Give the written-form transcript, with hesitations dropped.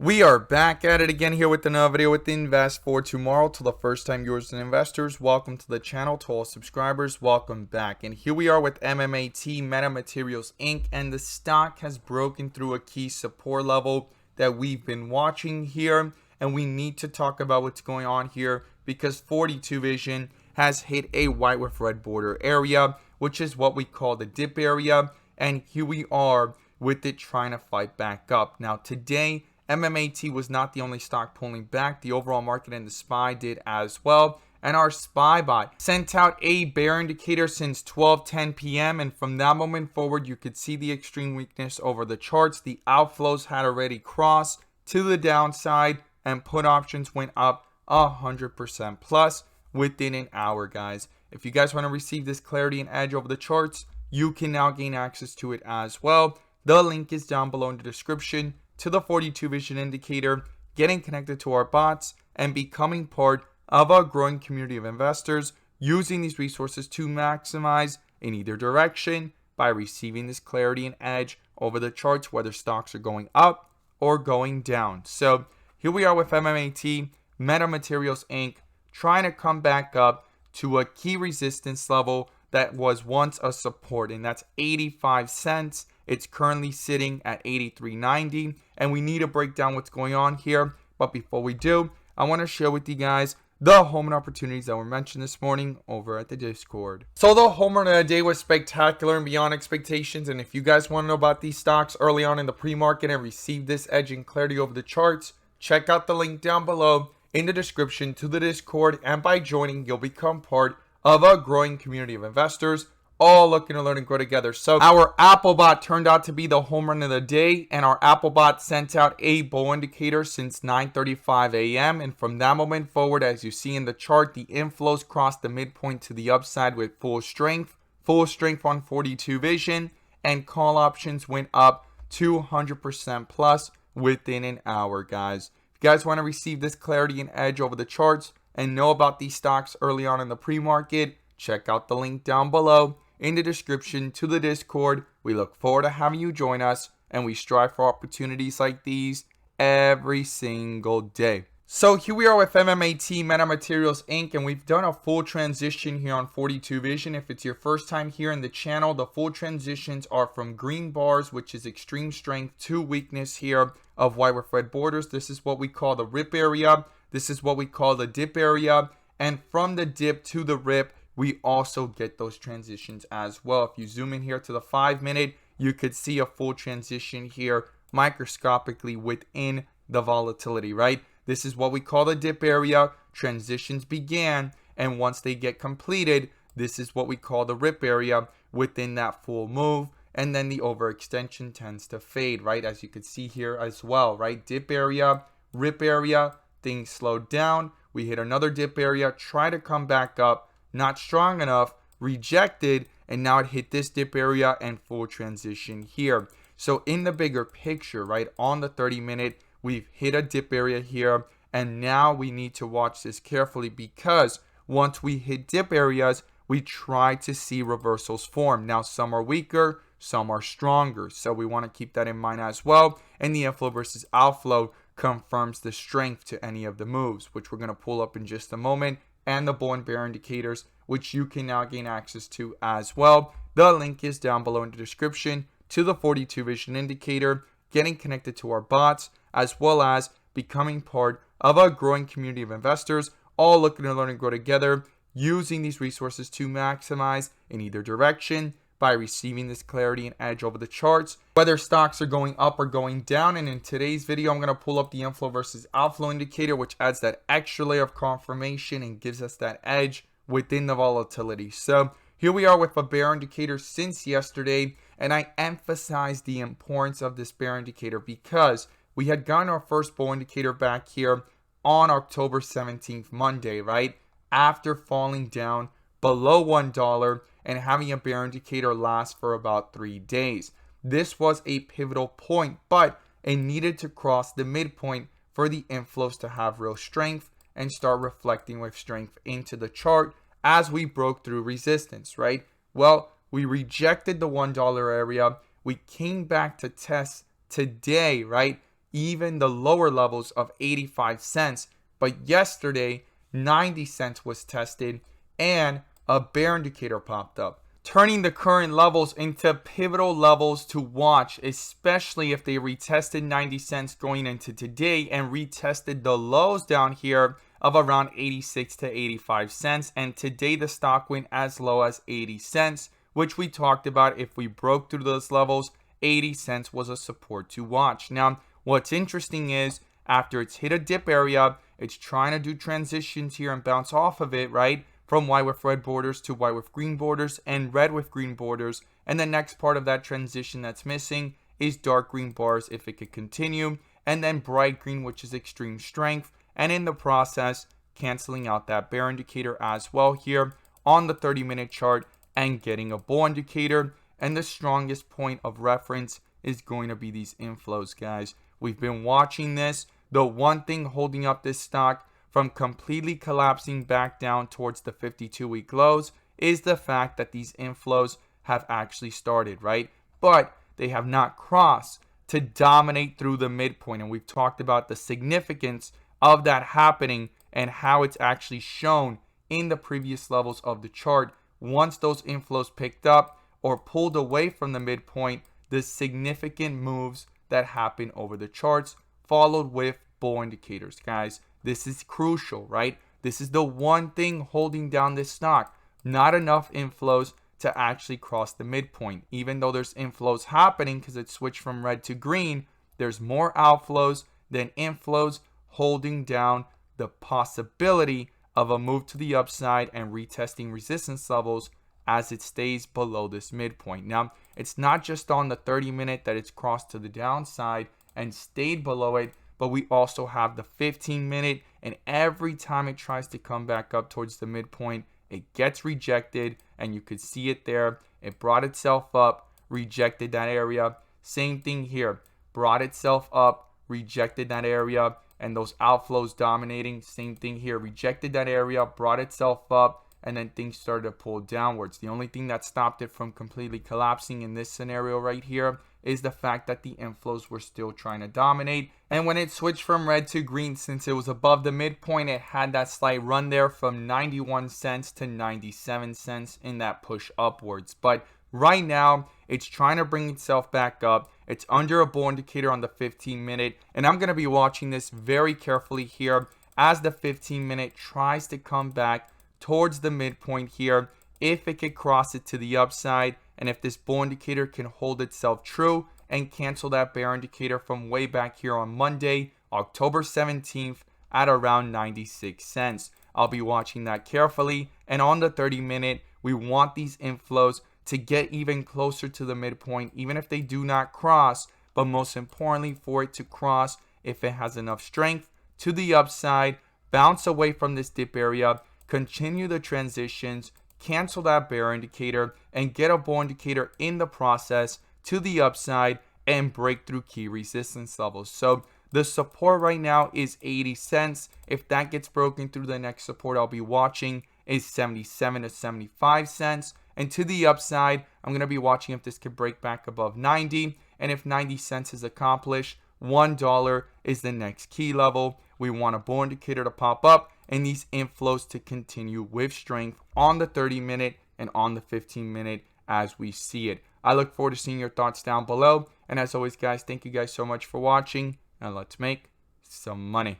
We are back at it again here with another video with Invest for Tomorrow. To the first time viewers and investors, welcome to the channel. To all subscribers, welcome back. And here we are with MMAT MMTLP Inc. And the stock has broken through a key support level that we've been watching here. And we need to talk about what's going on here because 42 Vision has hit a white with red border area, which is what we call the dip area. And here we are with it trying to fight back up. Now today, MMAT was not the only stock pulling back. The overall market and the SPY did as well. And our SPY bot sent out a bear indicator since 12:10 p.m. And from that moment forward, you could see the extreme weakness over the charts. The outflows had already crossed to the downside and put options went up 100% plus within an hour, guys. If you guys want to receive this clarity and edge over the charts, you can now gain access to it as well. The link is down below in the description to the 42 Vision indicator, getting connected to our bots, and becoming part of a growing community of investors using these resources to maximize in either direction by receiving this clarity and edge over the charts, whether stocks are going up or going down. So here we are with MMAT MMTLP Inc. trying to come back up to a key resistance level that was once a support, and that's 85 cents. It's currently sitting at 83.90, and we need to break down what's going on here. But before we do, I want to share with you guys the home run opportunities that were mentioned this morning over at the Discord. So the home run of the day was spectacular and beyond expectations. And if you guys want to know about these stocks early on in the pre-market and receive this edge and clarity over the charts, check out the link down below in the description to the Discord. And by joining, you'll become part of a growing community of investors all looking to learn and grow together. So our Apple bot turned out to be the home run of the day, and our Apple bot sent out a bull indicator since 9:35 a.m. And from that moment forward, as you see in the chart, the inflows crossed the midpoint to the upside with full strength on 42 Vision, and call options went up 200% plus within an hour, guys. If you guys want to receive this clarity and edge over the charts and know about these stocks early on in the pre-market, check out the link down below in the description to the Discord. We look forward to having you join us, and we strive for opportunities like these every single day. So here we are with MMAT MMTLP Inc. and we've done a full transition here on 42 Vision. If it's your first time here in the channel, the full transitions are from green bars, which is extreme strength, to weakness here of white with red borders. This is what we call the rip area. This is what we call the dip area. And from the dip to the rip, we also get those transitions as well. If you zoom in here to the 5-minute, you could see a full transition here microscopically within the volatility, right? This is what we call the dip area. Transitions began, and once they get completed, this is what we call the rip area within that full move. And then the overextension tends to fade, right? As you can see here as well, right? Dip area, rip area, things slowed down. We hit another dip area, try to come back up, not strong enough, rejected, and now it hit this dip area and full transition here. So in the bigger picture, right, on the 30-minute, we've hit a dip area here, and now we need to watch this carefully because once we hit dip areas, we try to see reversals form. Now some are weaker, some are stronger, so we want to keep that in mind as well. And the inflow versus outflow confirms the strength to any of the moves, which we're going to pull up in just a moment, and the bull and bear indicators, which you can now gain access to as well. The link is down below in the description to the 42 Vision indicator, getting connected to our bots, as well as becoming part of a growing community of investors, all looking to learn and grow together, using these resources to maximize in either direction by receiving this clarity and edge over the charts, whether stocks are going up or going down. And in today's video, I'm going to pull up the inflow versus outflow indicator, which adds that extra layer of confirmation and gives us that edge within the volatility. So here we are with a bear indicator since yesterday, and I emphasize the importance of this bear indicator because we had gotten our first bull indicator back here on October 17th, Monday, right? After falling down below $1 and having a bear indicator last for about 3 days. This was a pivotal point, but it needed to cross the midpoint for the inflows to have real strength and start reflecting with strength into the chart as we broke through resistance, right? Well, we rejected the $1 area. We came back to test today, right? even the lower levels of 85 cents. But yesterday, 90 cents was tested and a bear indicator popped up, turning the current levels into pivotal levels to watch, especially if they retested 90 cents going into today and retested the lows down here of around 86 to 85 cents. And today the stock went as low as 80 cents, which we talked about. If we broke through those levels, 80 cents was a support to watch. Now, what's interesting is after it's hit a dip area, it's trying to do transitions here and bounce off of it, right? From white with red borders to white with green borders and red with green borders. And the next part of that transition that's missing is dark green bars if it could continue, and then bright green, which is extreme strength. And in the process, canceling out that bear indicator as well here on the 30-minute chart and getting a bull indicator. And the strongest point of reference is going to be these inflows, guys. We've been watching this. The one thing holding up this stock from completely collapsing back down towards the 52-week lows is the fact that these inflows have actually started, right? But they have not crossed to dominate through the midpoint. And we've talked about the significance of that happening and how it's actually shown in the previous levels of the chart. Once those inflows picked up or pulled away from the midpoint, the significant moves that happen over the charts followed with bull indicators, guys. This is crucial, right? This is the one thing holding down this stock. Not enough inflows to actually cross the midpoint. Even though there's inflows happening because it switched from red to green, there's more outflows than inflows, holding down the possibility of a move to the upside and retesting resistance levels as it stays below this midpoint. Now, it's not just on the 30-minute that it's crossed to the downside and stayed below it, but we also have the 15-minute, and every time it tries to come back up towards the midpoint, it gets rejected, and you could see it there. It brought itself up, rejected that area. Same thing here, brought itself up, rejected that area, and those outflows dominating. Same thing here, rejected that area, brought itself up, and then things started to pull downwards. The only thing that stopped it from completely collapsing in this scenario right here is the fact that the inflows were still trying to dominate. And when it switched from red to green, since it was above the midpoint, it had that slight run there from 91 cents to 97 cents in that push upwards. But right now, it's trying to bring itself back up. It's under a bull indicator on the 15-minute, and I'm going to be watching this very carefully here as the 15-minute tries to come back towards the midpoint here. If it could cross it to the upside, and if this bull indicator can hold itself true and cancel that bear indicator from way back here on Monday, October 17th at around 96 cents. I'll be watching that carefully. And on the 30-minute, we want these inflows to get even closer to the midpoint, even if they do not cross, but most importantly for it to cross if it has enough strength to the upside, bounce away from this dip area, continue the transitions, cancel that bear indicator, and get a bull indicator in the process to the upside and break through key resistance levels. So the support right now is 80 cents. If that gets broken through, the next support I'll be watching is 77 to 75 cents. And to the upside, I'm going to be watching if this can break back above 90. And if 90 cents is accomplished, $1 is the next key level. We want a bull indicator to pop up and these inflows to continue with strength on the 30-minute and on the 15-minute as we see it. I look forward to seeing your thoughts down below. And as always, guys, thank you guys so much for watching, and let's make some money.